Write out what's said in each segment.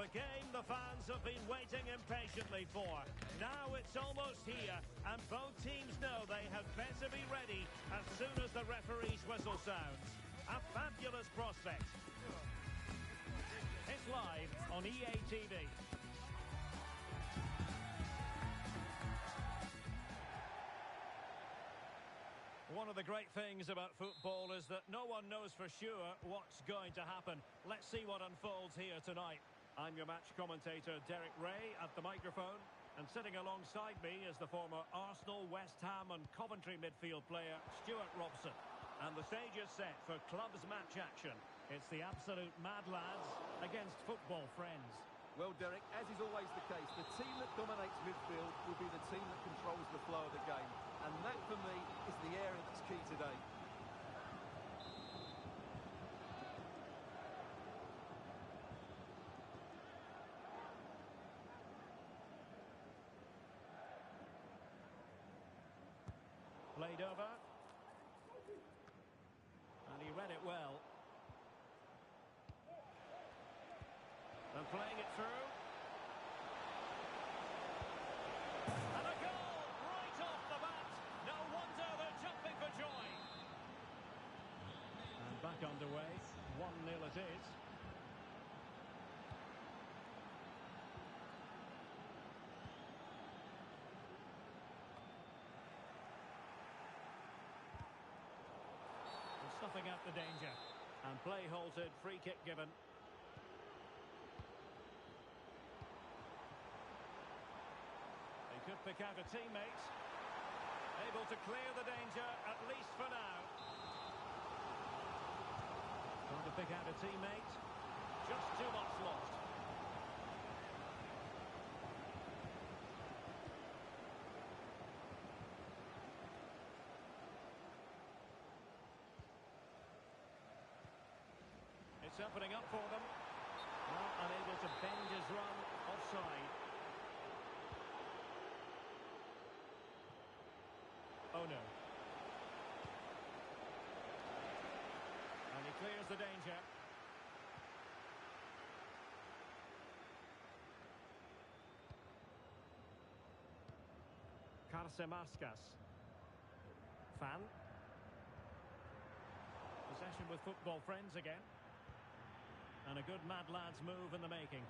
The game the fans have been waiting impatiently for. Now it's almost here, and both teams know they had better be ready as soon as the referee's whistle sounds. A fabulous prospect. It's live on EA TV. One of the great things about football is that no one knows for sure what's going to happen. Let's see what unfolds here tonight. I'm your match commentator, Derek Ray, at the microphone. And sitting alongside me is the former Arsenal, West Ham and Coventry midfield player, Stuart Robson. And the stage is set for clubs match action. It's the absolute mad lads against football friends. Well, Derek, as is always the case, the team that dominates midfield will be the team that controls the flow of the game. And that, for me, is the area that's key today. Played over. And he read it well. And playing it through. And a goal right off the bat. No wonder they're jumping for joy. And back underway. 1-0 it is. And snuffing out the danger. And play halted, free kick given. Could pick out a teammate. Able to clear the danger, at least for now. Trying to pick out a teammate. Just too much lost. It's opening up for them. Not unable to bend his run. Offside. Oh no. And he clears the danger. Karsemaskas. Fan. Possession with football friends again. And a good mad lads move in the making.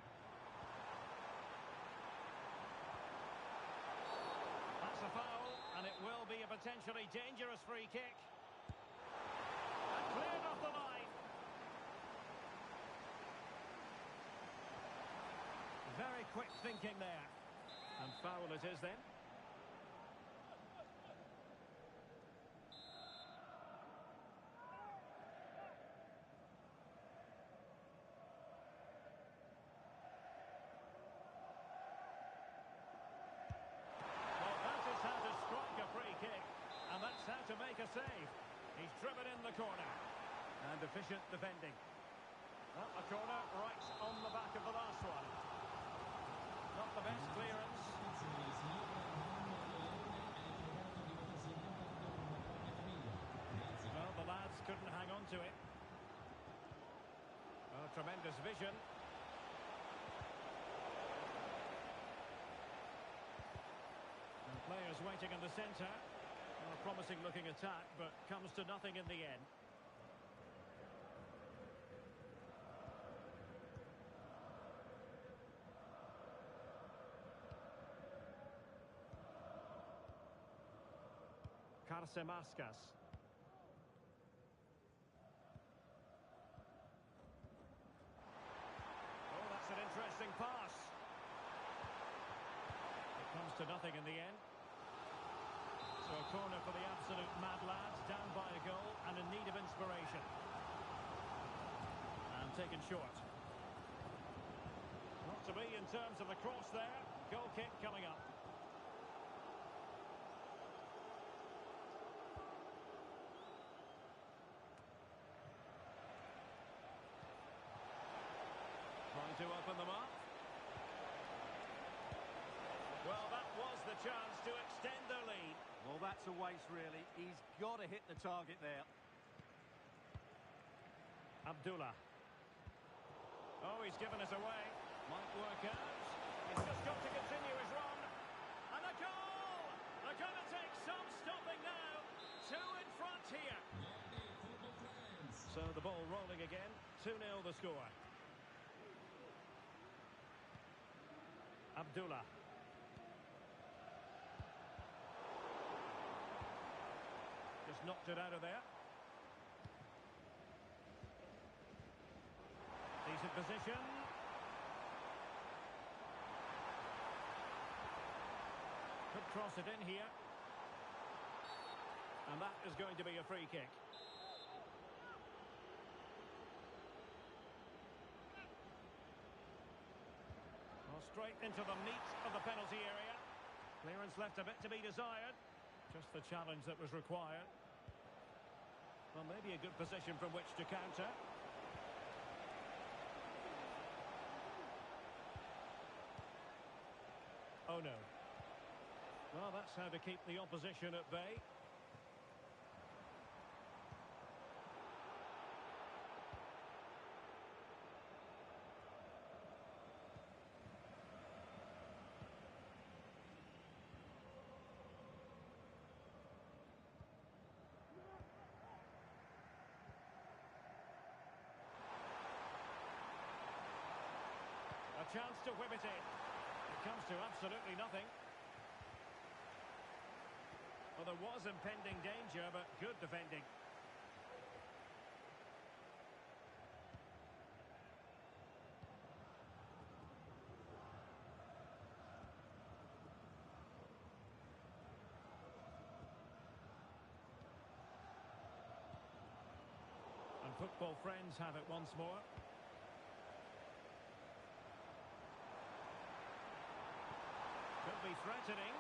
That's a foul. And it will be a potentially dangerous free kick. And cleared off the line. Very quick thinking there. And foul it is then. And that's how to make a save. He's driven in the corner. And efficient defending. Well, a corner right on the back of the last one. Not the best clearance. Well, the lads couldn't hang on to it. Oh, tremendous vision. And players waiting in the centre. Well, a promising looking attack, but comes to nothing in the end. Karsemaskas. Oh, that's an interesting pass. It comes to nothing in the end. So a corner for the absolute mad lads, down by a goal and in need of inspiration. And taken short. Not to be in terms of the cross there. Goal kick coming up. Trying to open them up. Well, that was the chance to extend their lead. Well, that's a waste, really. He's got to hit the target there. Abdullah. Oh, he's given us away. Might work out. He's just got to continue his run. And a goal! They're going to take some stopping now. Two in front here. So the ball rolling again. 2-0 the score. Abdullah. Just knocked it out of there. Decent position. Could cross it in here. And that is going to be a free kick. Well, straight into the meat of the penalty area. Clearance left a bit to be desired. Just the challenge that was required. Well, maybe a good position from which to counter. Oh no. Well, that's how to keep the opposition at bay. A chance to whip it in. It comes to absolutely nothing. Well, there was impending danger, but good defending. And football friends have it once more. Could be threatening.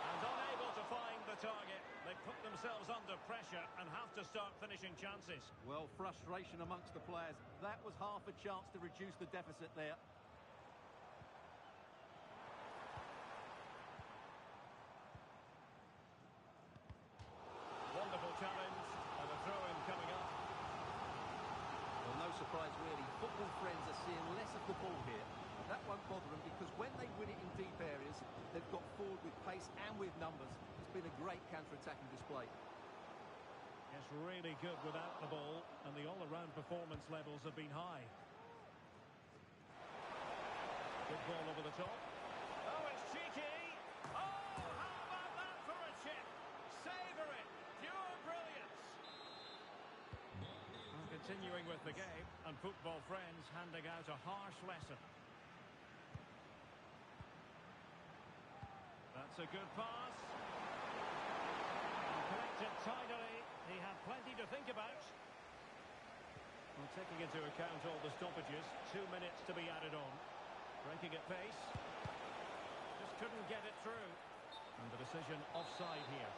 And unable to find the target. They put themselves under pressure and have to start finishing chances. Well, frustration amongst the players. That was half a chance to reduce the deficit there. Wonderful challenge. And a throw-in coming up. Well, no surprise really. Football friends are seeing less of the ball here. That won't bother them because when they win it in deep areas, they've got forward with pace and with numbers. It's been a great counter-attacking display. It's really good without the ball, and the all-around performance levels have been high. Good ball over the top. Oh, it's cheeky! Oh, how about that for a chip? Savour it! Pure brilliance! And continuing with the game, and football friends handing out a harsh lesson. That's a good pass. And collected tidily. He had plenty to think about. Well, taking into account all the stoppages, 2 minutes to be added on. Breaking at pace. Just couldn't get it through. And the decision offside here.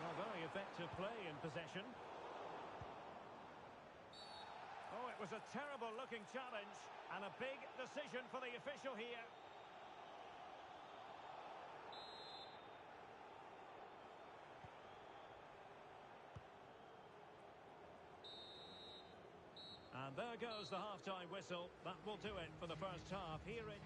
Well, very effective play in possession. Oh, it was a terrible-looking challenge, and a big decision for the official here. And there goes the half-time whistle. That will do it for the first half here in...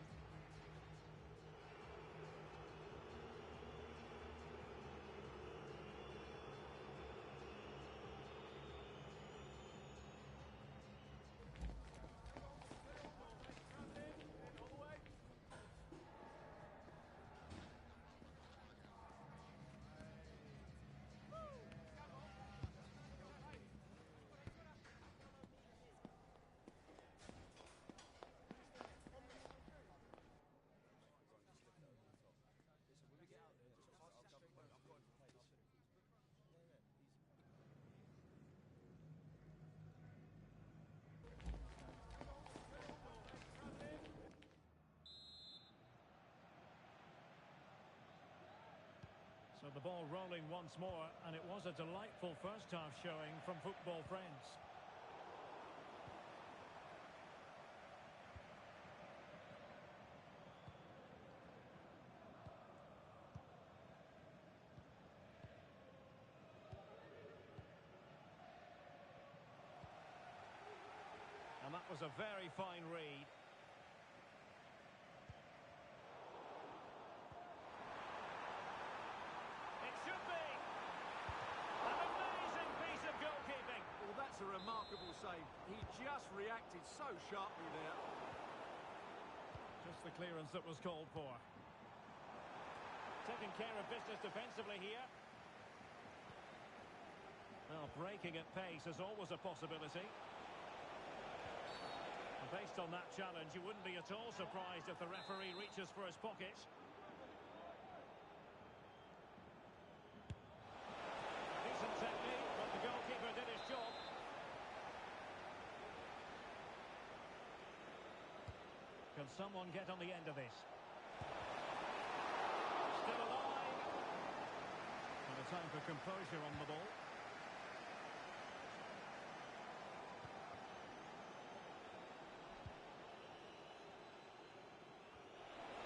So the ball rolling once more, and it was a delightful first half showing from football friends. was a very fine read. It should be. An amazing piece of goalkeeping. Well, that's a remarkable save. He just reacted so sharply there. Just the clearance that was called for. Taking care of business defensively here. Well, breaking at pace is always a possibility. And based on that challenge, you wouldn't be at all surprised if the referee reaches for his pocket. Decent technique, but the goalkeeper did his job. Can someone get on the end of this? Still alive. And a time for composure on the ball.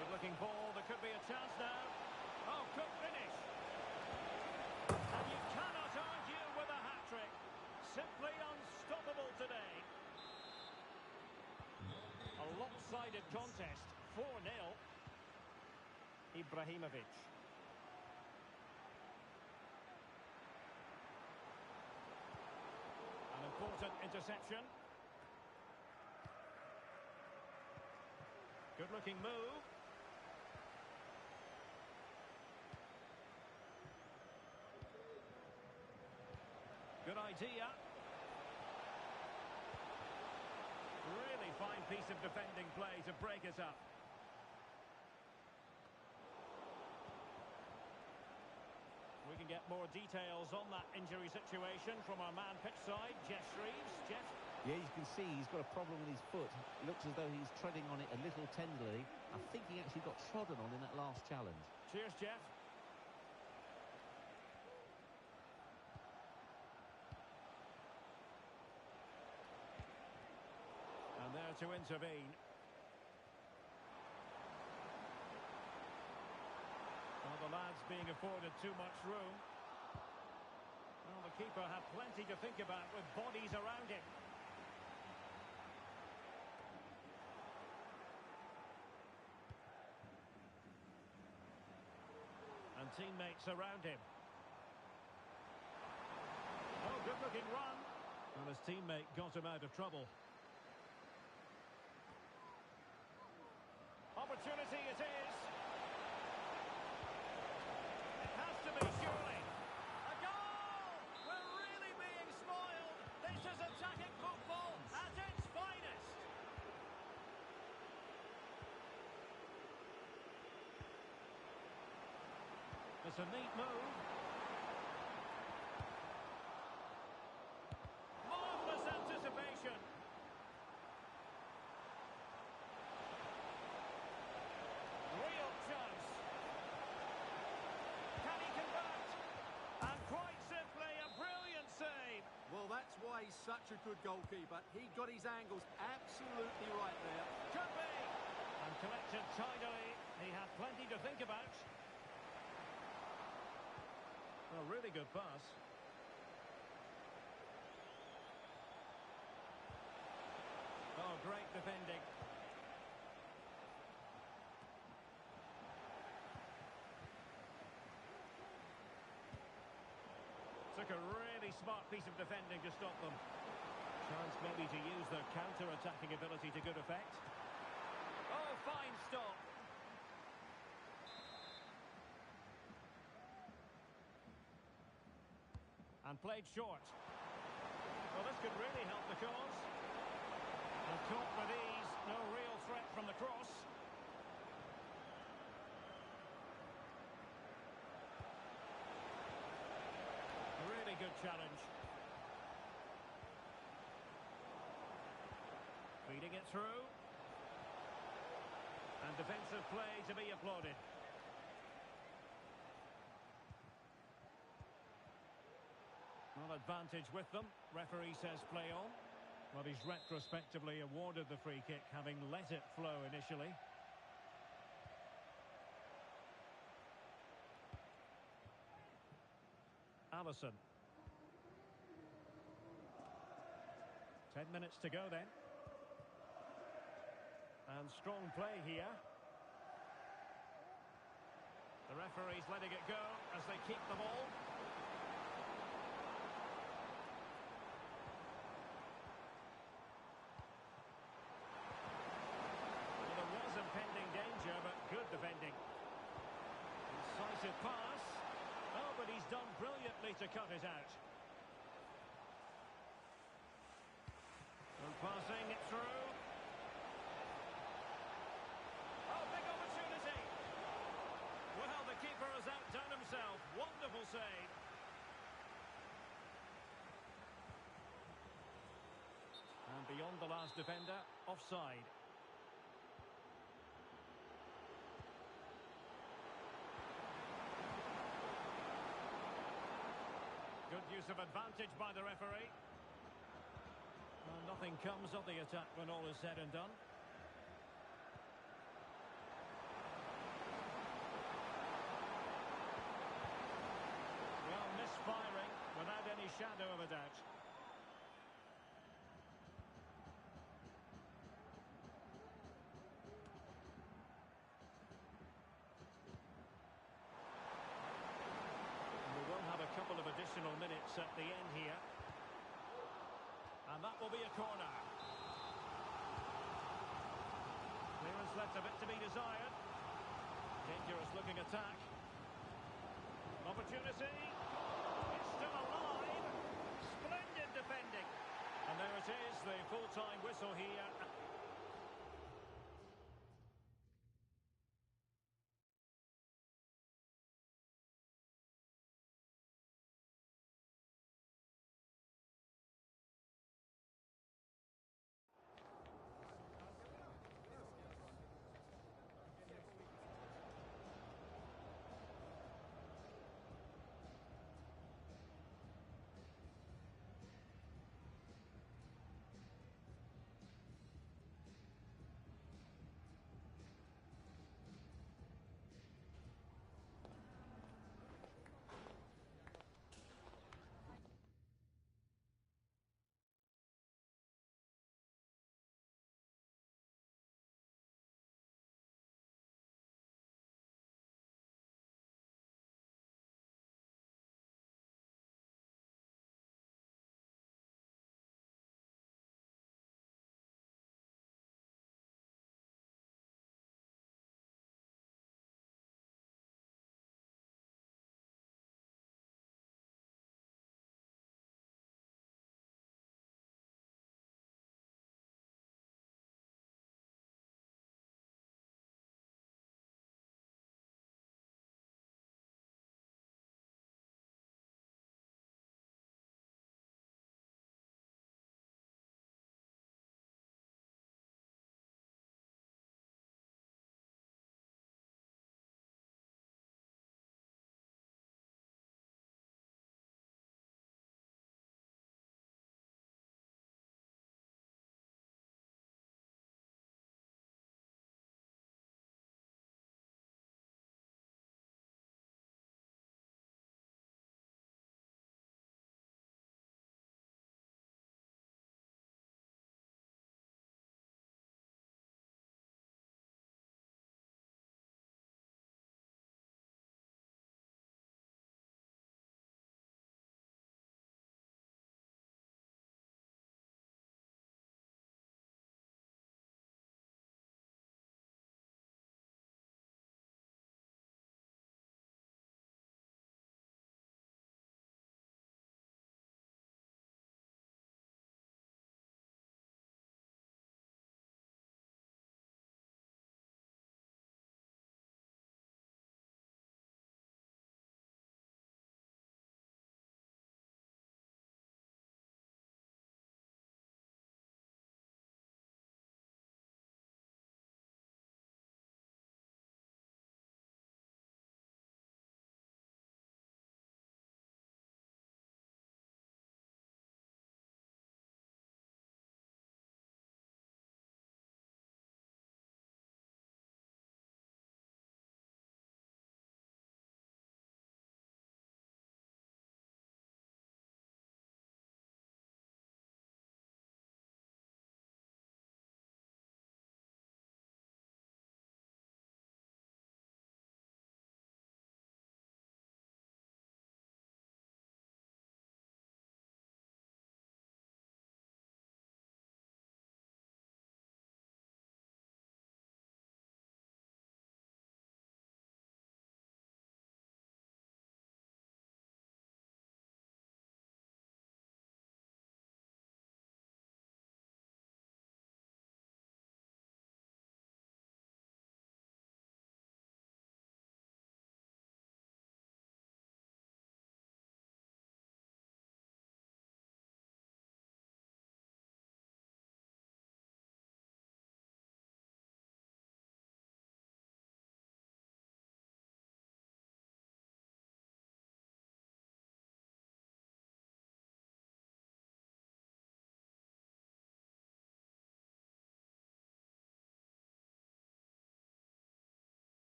Good-looking ball. There could be a chance now. Oh, good finish. And you cannot argue with a hat-trick. Simply unstoppable today. A lopsided contest, 4-0. Ibrahimovic. An important interception. Good-looking move. Good idea. Really fine piece of defending play to break it up. We can get more details on that injury situation from our man pitch side, Jeff Shreves. Jeff? Yeah, you can see he's got a problem with his foot. It looks as though he's treading on it a little tenderly. I think he actually got trodden on in that last challenge. Cheers, Jeff. And there to intervene. Well, the lads being afforded too much room. Well, the keeper had plenty to think about with bodies around him. And teammates around him. Oh, good-looking run. And his teammate got him out of trouble. Opportunity it is. It has to be, surely. A goal! We're really being spoiled. This is attacking football at its finest. It's a neat move. Marvellous anticipation. Real chance. Can he convert? And quite simply, a brilliant save. Well, that's why he's such a good goalkeeper. He got his angles absolutely right there. Could be. And collected tidily. He had plenty to think about. Well, really good pass. Oh, great defending. Took a really smart piece of defending to stop them. Chance maybe to use their counter-attacking ability to good effect. Oh, fine stop. And played short. Well, this could really help the cause. And caught with ease, no real threat from the cross. Really good challenge. Feeding it through. And defensive play to be applauded. Well, advantage with them. Referee says play on. Well, he's retrospectively awarded the free kick, having let it flow initially. Allison. 10 minutes to go then. And strong play here. The referee's letting it go as they keep the ball. Well, there was impending danger, but good defending. Incisive pass. Oh, but he's done brilliantly to cut it out. And passing it through. Oh, big opportunity. Well, the keeper has outdone himself. Wonderful save. And beyond the last defender, offside. Good use of advantage by the referee. Well, nothing comes of the attack when all is said and done. Well, misfiring without any shadow of a doubt. We will have a couple of additional minutes at the end here. And that will be a corner. Clearance left a bit to be desired. Dangerous looking attack. Opportunity. It's still alive. Splendid defending. And there it is, the full-time whistle here.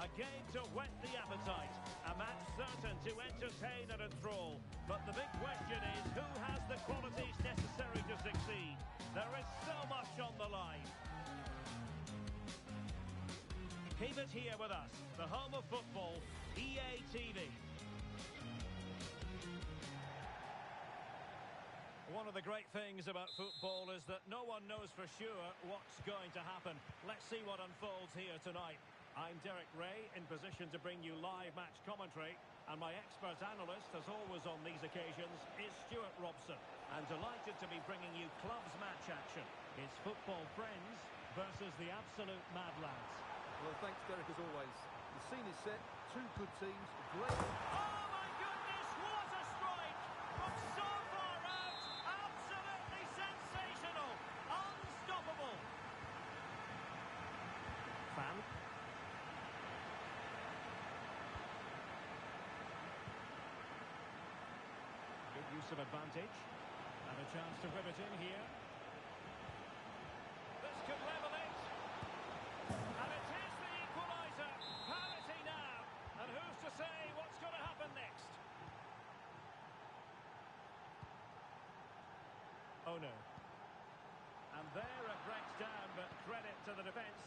A game to whet the appetite. A match certain to entertain and enthrall. But the big question is, who has the qualities necessary to succeed? There is so much on the line. Keep it here with us. The home of football, EA TV. One of the great things about football is that no one knows for sure what's going to happen. Let's see what unfolds here tonight. I'm Derek Ray, in position to bring you live match commentary, and my expert analyst, as always on these occasions, is Stuart Robson. And delighted to be bringing you clubs match action. It's football friends versus the absolute mad lads. Well, thanks, Derek, as always. The scene is set. Two good teams. Great. Oh, my goodness, what a strike! From so far out, absolutely sensational, unstoppable. Fan. Good use of advantage. And a chance to whip it in here. This could level it. And it is the equaliser. Parity now. And who's to say what's going to happen next? Oh no. And there it breaks down, but credit to the defence.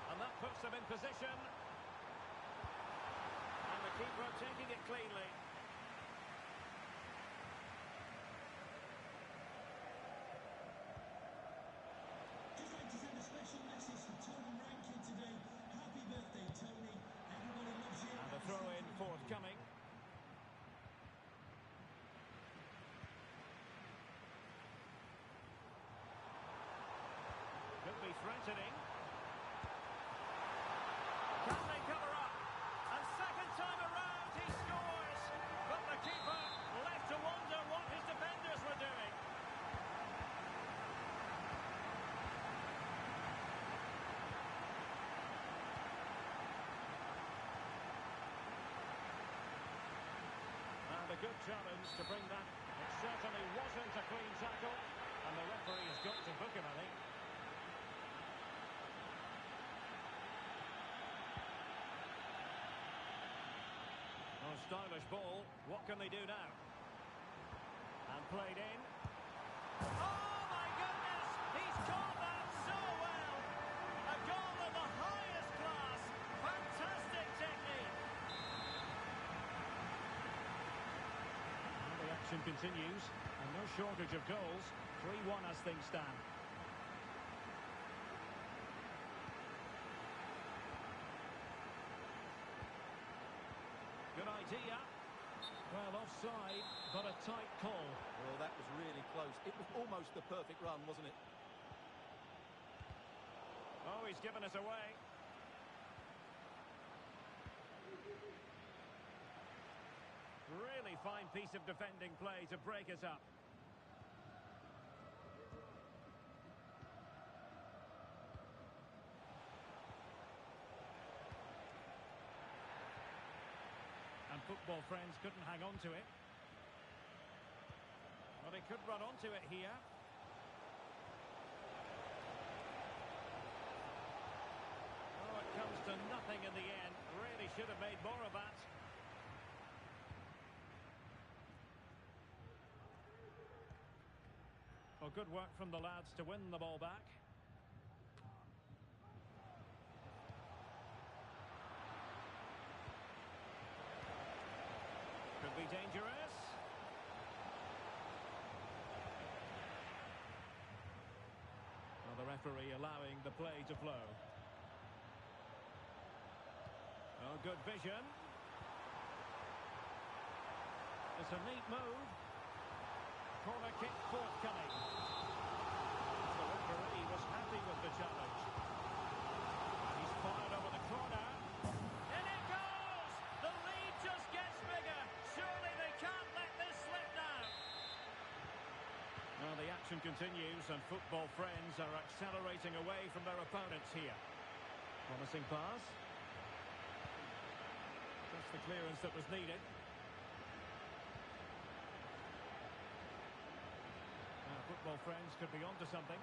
And that puts them in position. And the keeper taking it cleanly. Just like to send a special message to Tony Rankin today. Happy birthday, Tony. Everybody loves you. And the throw-in forthcoming. Could be threatening. Can they cover up? And second time around he scores. But the keeper left to wonder what his defenders were doing. And a good challenge to bring that. It certainly wasn't a clean tackle. And the referee has got to book him, I think. Oh, stylish ball. What can they do now? And played in. Oh, my goodness! He's caught that so well! A goal of the highest class. Fantastic technique. And the action continues. And no shortage of goals. 3-1 as things stand. Good idea. Well, offside, but a tight call. Well, that was really close. It was almost the perfect run, wasn't it? Oh, he's given us away. Really fine piece of defending play to break us up. And football friends couldn't hang on to it. Well, they could run onto it here. Oh, it comes to nothing in the end. Really should have made more of that. Well, good work from the lads to win the ball back. Could be dangerous. Well, the referee allowing the play to flow. Oh, good vision. It's a neat move. Corner kick forthcoming. The referee was happy with the challenge. He's fired over the corner. In it goes! The lead just gets bigger. Surely they can't let this slip now. Well, the action continues and football friends are accelerating away from their opponents here. Promising pass. Just the clearance that was needed. football friends could be onto something.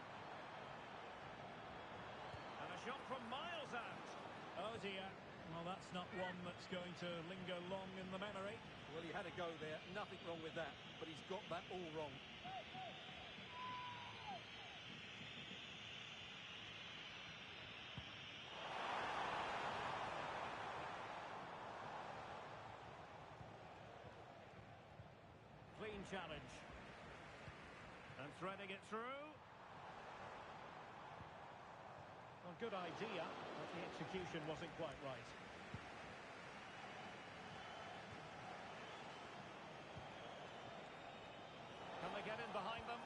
And a shot from miles out. Oh dear. Well, that's not one that's going to linger long in the memory. Well, he had a go there. Nothing wrong with that. But he's got that all wrong. Clean challenge. And threading it through. Well, good idea, but the execution wasn't quite right. Can they get in behind them?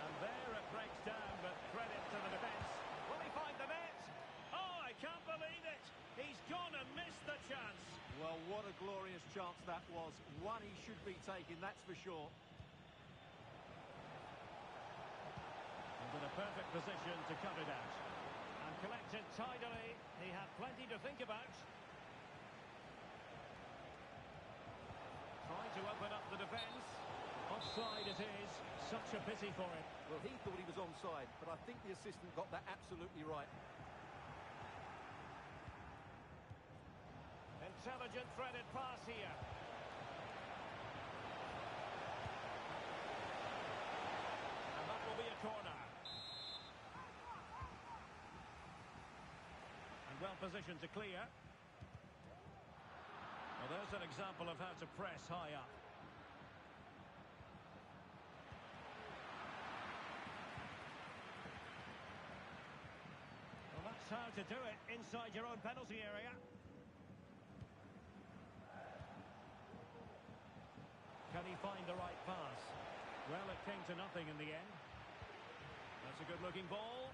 And there it breaks down, but credit to the defence. Will he find the net? Oh, I can't believe it! He's gone and missed the chance. Well, what a glorious chance that was. One he should be taking, that's for sure. And in a perfect position to cut it out. And collected tidily. He had plenty to think about. Trying to open up the defence. Offside it is. Such a pity for him. Well, he thought he was onside, but I think the assistant got that absolutely right. Intelligent threaded pass here. And that will be a corner. And well positioned to clear. Well, there's an example of how to press high up. Well, that's how to do it inside your own penalty area. Can he find the right pass? Well, it came to nothing in the end. That's a good-looking ball.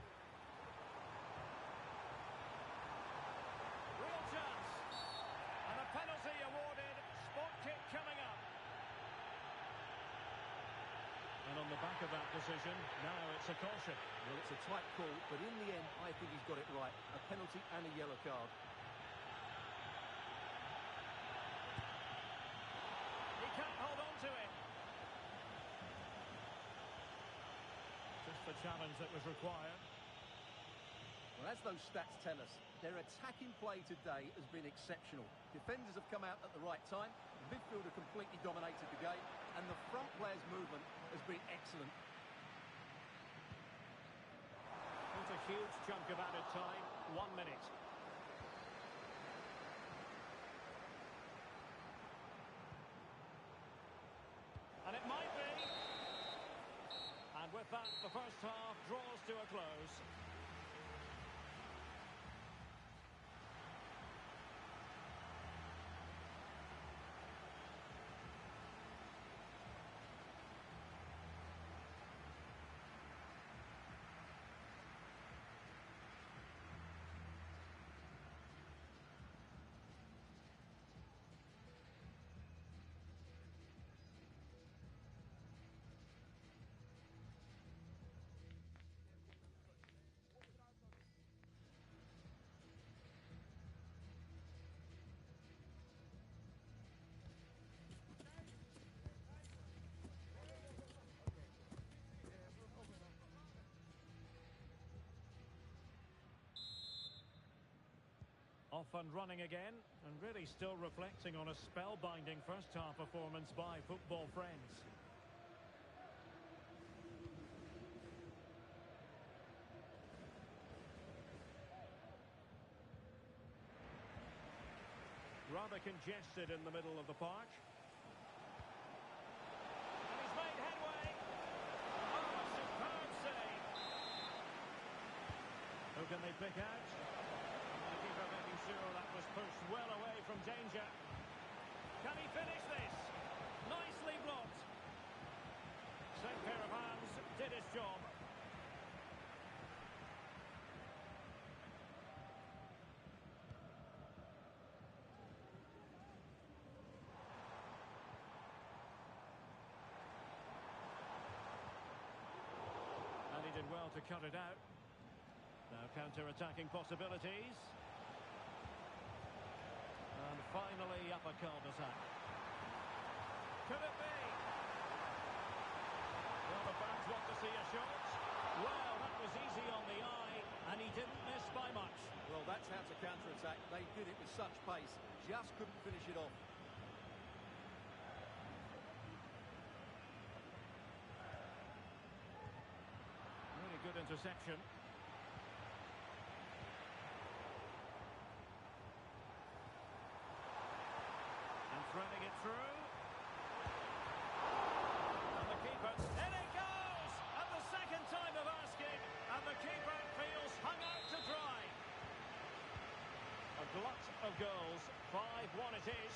Real chance. And a penalty awarded. Spot kick coming up. And on the back of that decision, now it's a caution. Well, it's a tight call, but in the end, I think he's got it right. A penalty and a yellow card. He can't hold on to it. Just the challenge that was required. Well, as those stats tell us, their attacking play today has been exceptional. Defenders have come out at the right time, the midfielder completely dominated the game, and the front player's movement has been excellent. It's a huge chunk of added time. 1 minute. And it might be. And with that, the first half draws to a close. Off and running again, and really still reflecting on a spellbinding first-half performance by football friends. Rather congested in the middle of the park. And he's made headway. Oh, a superb save. Who can they pick out? The keeper making sure that was pushed well away from danger. Can he finish this? Nicely blocked. Same pair of hands did his job. And he did well to cut it out. Now counter-attacking possibilities. And finally up a cul-de-sac. Could it be? Well, the fans want he did it with such pace. Just couldn't finish it off. Really good interception. And threading it through. And the keeper, in it goes! At the second time of asking, and the keeper feels hung out to dry. A glut of goals, 5-1 it is.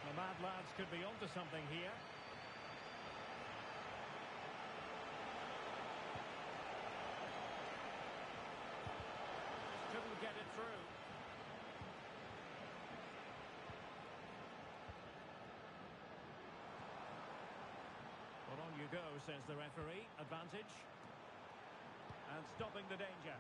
The Mad Lads could be onto something here. Couldn't get it through. Well, on you go, says the referee. Advantage. And stopping the danger.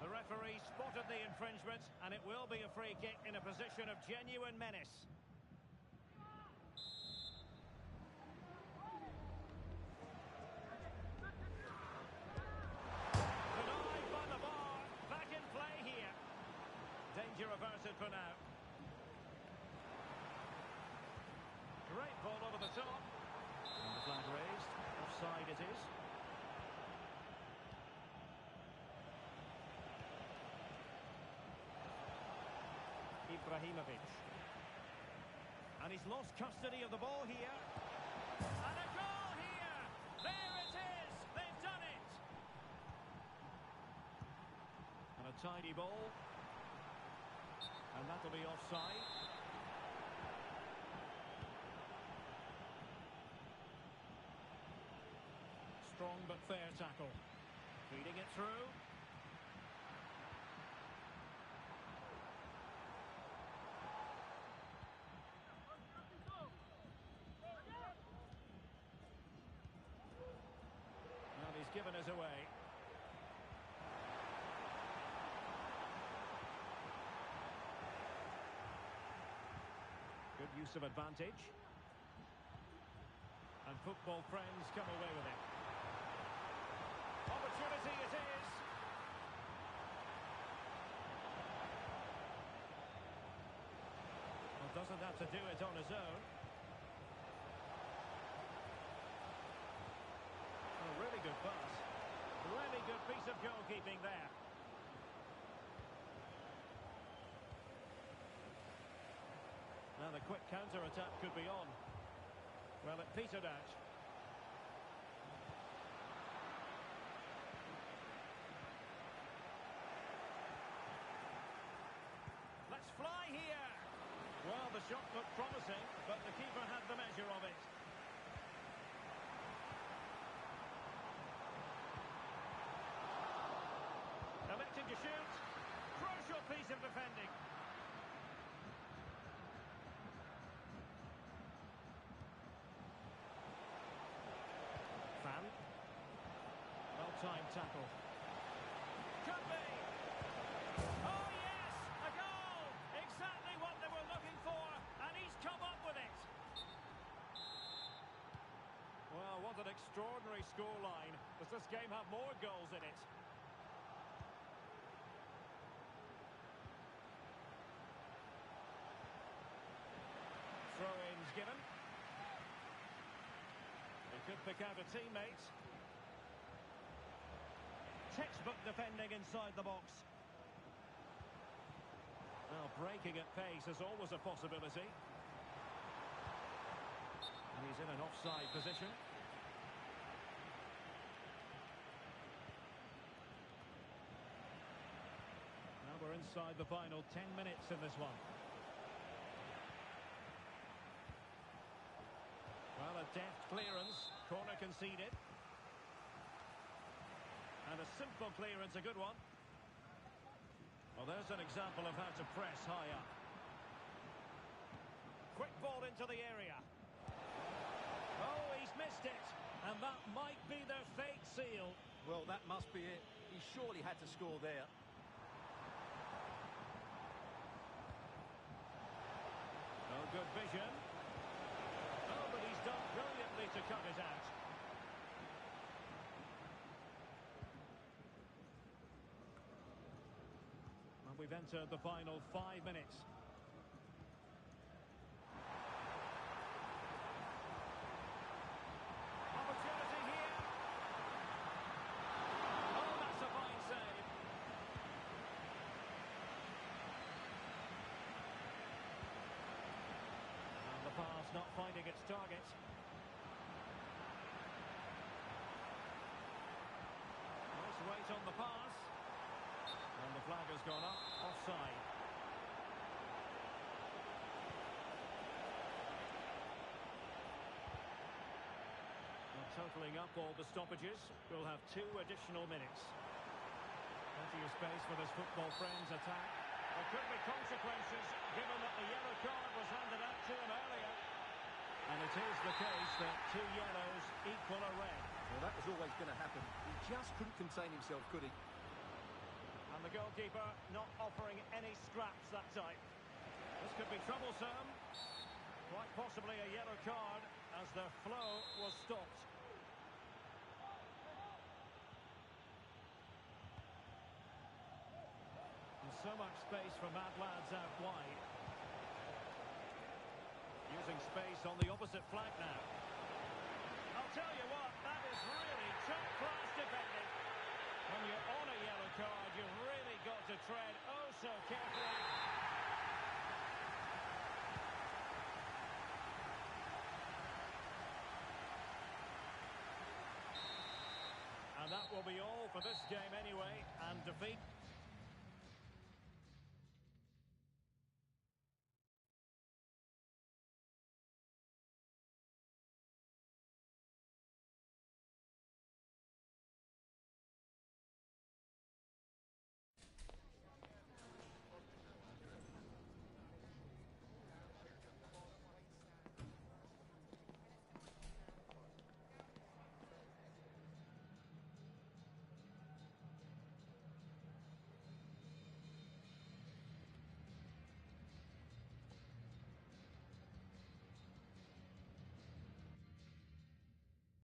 The referee spotted the infringement, and it will be a free kick in a position of genuine menace. Denied by the bar. Back in play here. Danger averted for now. Great ball over the top. And the flag raised. Offside it is. Ibrahimovic. And he's lost custody of the ball here. And a goal here! There it is! They've done it! And a tidy ball. And that'll be offside. Strong but fair tackle. Feeding it through. And he's given us away. Good use of advantage. And football friends come away with it. Opportunity it is. Well, doesn't have to do it on his own. A really good pass. Really good piece of goalkeeping there. Now the quick counter-attack could be on. Well, it petered out. Let's fly here. Well, the shot looked promising, but the keeper had the measure of it. Electing to shoot. Crucial piece of defending. Fan. Well-timed tackle. Could be. Oh, yes! A goal! Exactly what they were looking for, and he's come up with it. Well, what an extraordinary scoreline. Does this game have more goals in it? Throw-ins given. They could pick out a teammate. Textbook defending inside the box. Now breaking at pace is always a possibility. And he's in an offside position. Now we're inside the final 10 minutes in this one. Well, a deft clearance. Corner conceded. And a simple clearance, a good one. Well, there's an example of how to press high up. Quick ball into the area. Oh, he's missed it. And that might be their fate seal. Well, that must be it. He surely had to score there. Oh, good vision. Oh, but he's done brilliantly to cut it out. And we've entered the final 5 minutes. Opportunity here. Oh, that's a fine save. And the pass not finding its target. Nice weight on the pass. And the flag has gone up, offside. Well, totalling up all the stoppages, we'll have 2 additional minutes. Plenty of space for this football friends attack. There could be consequences, given that the yellow card was handed out to him earlier. And it is the case that 2 yellows equal a red. Well, that was always going to happen. He just couldn't contain himself, could he? And the goalkeeper not offering any scraps that time. This could be troublesome. Quite possibly a yellow card as their flow was stopped. And so much space for mad lads out wide. Using space on the opposite flank now. I'll tell you what, that is really top-class defending. When you're on a yellow card, you've really got to tread oh so carefully. And that will be all for this game anyway, and defeat